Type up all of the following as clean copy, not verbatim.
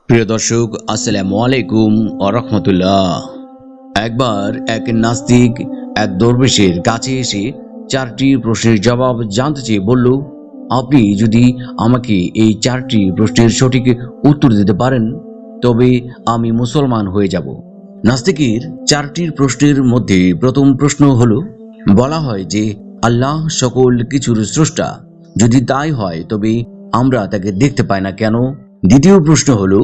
প্রিয় দর্শক, আসসালামু আলাইকুম ওয়া রাহমাতুল্লাহ। একবার এক নাস্তিক এক দরবেশের কাছে এসে 4টি প্রশ্নের জবাব জানতে চেয়ে বলল, আপনি যদি আমাকে এই 4টি প্রশ্নের সঠিক উত্তর দিতে পারেন তবে আমি মুসলমান হয়ে যাব। নাস্তিকের 4টি প্রশ্নের মধ্যে প্রথম প্রশ্ন হলো, বলা হয় যে আল্লাহ সকল কিছুর স্রষ্টা, যদি তাই হয় তবে আমরা তাকে দেখতে পাই না কেন? দ্বিতীয় প্রশ্ন হলো,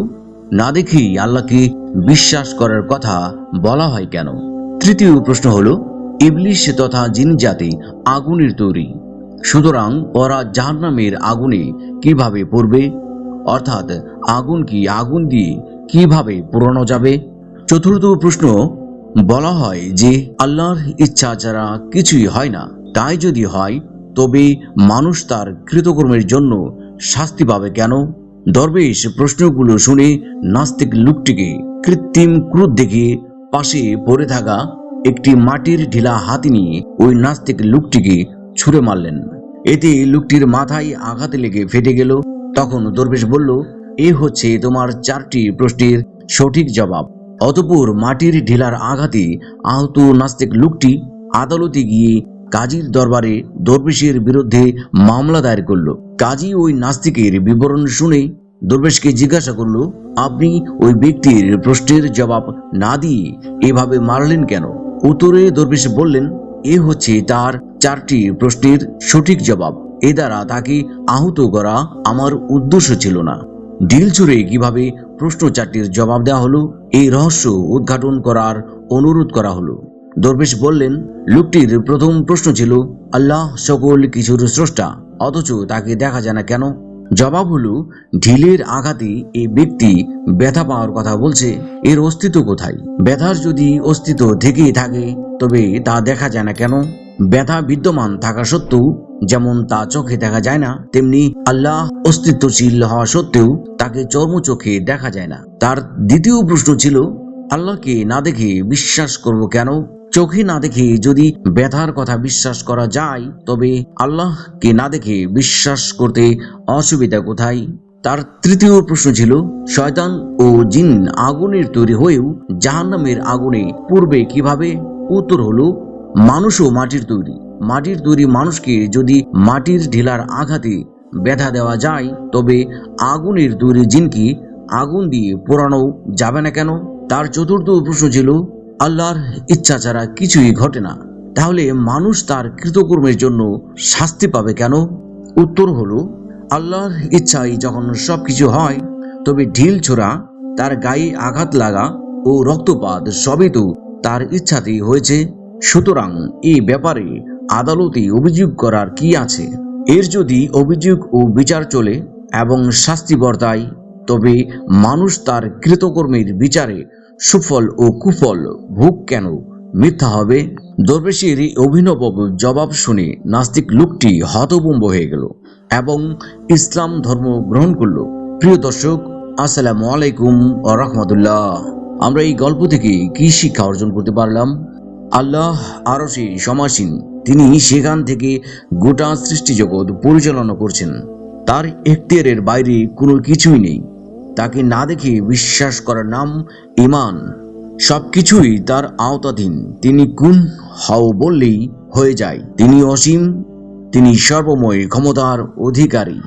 না দেখেই আল্লাহকে বিশ্বাস করার কথা বলা হয় কেন? তৃতীয় প্রশ্ন হলো, ইবলিশ তথা জিন জাতি আগুনের তৈরি, সুতরাং ওরা জাহান্নামের আগুনে কিভাবে পড়বে, অর্থাৎ আগুন কি আগুন দিয়ে কিভাবে পোড়ানো যাবে? চতুর্থ প্রশ্ন, বলা হয় যে আল্লাহর ইচ্ছা ছাড়া কিছুই হয় না, তাই যদি হয় তবে মানুষ তার কৃতকর্মের জন্য শাস্তি পাবে কেন? দরবেশ প্রশ্নগুলো শুনে নাস্তিক লোকটিকে কৃত্রিম ক্রোধ দেখিয়ে পাশে পড়ে থাকা একটি মাটির ঢিলা হাতি নিয়ে ওই নাস্তিক লোকটিকে ছুঁড়ে মারলেন। এতে লোকটির মাথায় আঘাত লেগে ফেটে গেল। তখন দরবেশ বলল, এ হচ্ছে তোমার 4টি প্রশ্নের সঠিক জবাব। অতঃপর মাটির ঢিলার আঘাতে আহত নাস্তিক লোকটি আদালতে গিয়ে কাজীর দরবারে দরবেশের বিরুদ্ধে মামলা দায়ের করল। কাজী ওই নাস্তিকের বিবরণ শুনে দরবেশকে জিজ্ঞাসা করল, আপনি ওই ব্যক্তির প্রশ্নের জবাব না দিয়ে এভাবে মারলেন কেন? উত্তরে দরবেশ বললেন, এ হচ্ছে তার 4টি প্রশ্নের সঠিক জবাব। এ দ্বারা তাকে আহত করা আমার উদ্দেশ্য ছিল না। ঢিল ছুঁড়ে কিভাবে প্রশ্ন 4টির জবাব দেওয়া হলো, এই রহস্য উদ্ঘাটন করার অনুরোধ করা হলো। দরবেশ বললেন, লোকটির প্রথম প্রশ্ন ছিল, আল্লাহ সকল কিছুর স্রষ্টা, অথচ তাকে দেখা যায় না কেন? জবাব হলো, ঢিলের আঘাতে এই ব্যক্তি ব্যথা পাওয়ার কথা বলছে, এর অস্তিত্ব কোথায়? ব্যথার যদি অস্তিত্ব থেকেই থাকে তবে তা দেখা যায় না কেন? ব্যথা বিদ্যমান থাকা সত্ত্বেও যেমন তা চোখে দেখা যায় না, তেমনি আল্লাহ অস্তিত্বশীল হওয়া সত্ত্বেও তাকে চর্মচোখে দেখা যায় না। তার দ্বিতীয় প্রশ্ন ছিল, আল্লাহকে না দেখে বিশ্বাস করব কেন? চোখে না দেখে যদি ব্যথার কথা বিশ্বাস করা যায় তবে আল্লাহকে না দেখে বিশ্বাস করতে অসুবিধা কোথায়? তার তৃতীয় প্রশ্ন ছিল, শয়তান ও জিন আগুনের তৈরি হয়েও জাহান্নামের আগুনে পড়বে কিভাবে? উত্তর হলো, মানুষও মাটির তৈরি। মাটির তৈরি মানুষকে যদি মাটির ঢিলার আঘাতে ব্যথা দেওয়া যায় তবে আগুনের তৈরি জিনকে আগুন দিয়ে পোড়ানো যাবে না কেন? তার চতুর্থ প্রশ্ন ছিল, আল্লাহর ইচ্ছা ছাড়া কিছুই ঘটে না, তাহলে মানুষ তার কৃতকর্মের জন্য শাস্তি পাবে কেন? উত্তর হলো, আল্লাহর ইচ্ছায় যখন সবকিছু হয় তবে ঢিল ছোড়া, তার গায়ে আঘাত লাগা ও রক্তপাত সবই তো তার ইচ্ছাতেই হয়েছে। সুতরাং এই ব্যাপারে আদালতে অভিযোগ করার কি আছে? এর যদি অভিযোগ ও বিচার চলে এবং শাস্তি বর্তায় তবে মানুষ তার কৃতকর্মের বিচারে সুফল ও কুফল ভোগ কেন মিথ্যা হবে? দরবেশের এই অভিনব জবাব শুনে নাস্তিক লোকটি হতভম্ব হয়ে গেল এবং ইসলাম ধর্ম গ্রহণ করল। প্রিয় দর্শক, আসসালামু আলাইকুম ওয়া রাহমাতুল্লাহ। আমরা এই গল্প থেকে কি শিক্ষা অর্জন করতে পারলাম? আল্লাহ আরশে সমাসীন, তিনি সেখান থেকে গোটা সৃষ্টি জগৎ পরিচালনা করছেন। তার এখতিয়ারের বাইরে কোনো কিছুই নেই। তাকে না দেখে বিশ্বাস করার নাম ঈমান। সবকিছুই তার আওতাধীন। তিনি কুন হও বললেই হয়ে যায়। তিনি অসীম, তিনি সর্বময় ক্ষমতার অধিকারী।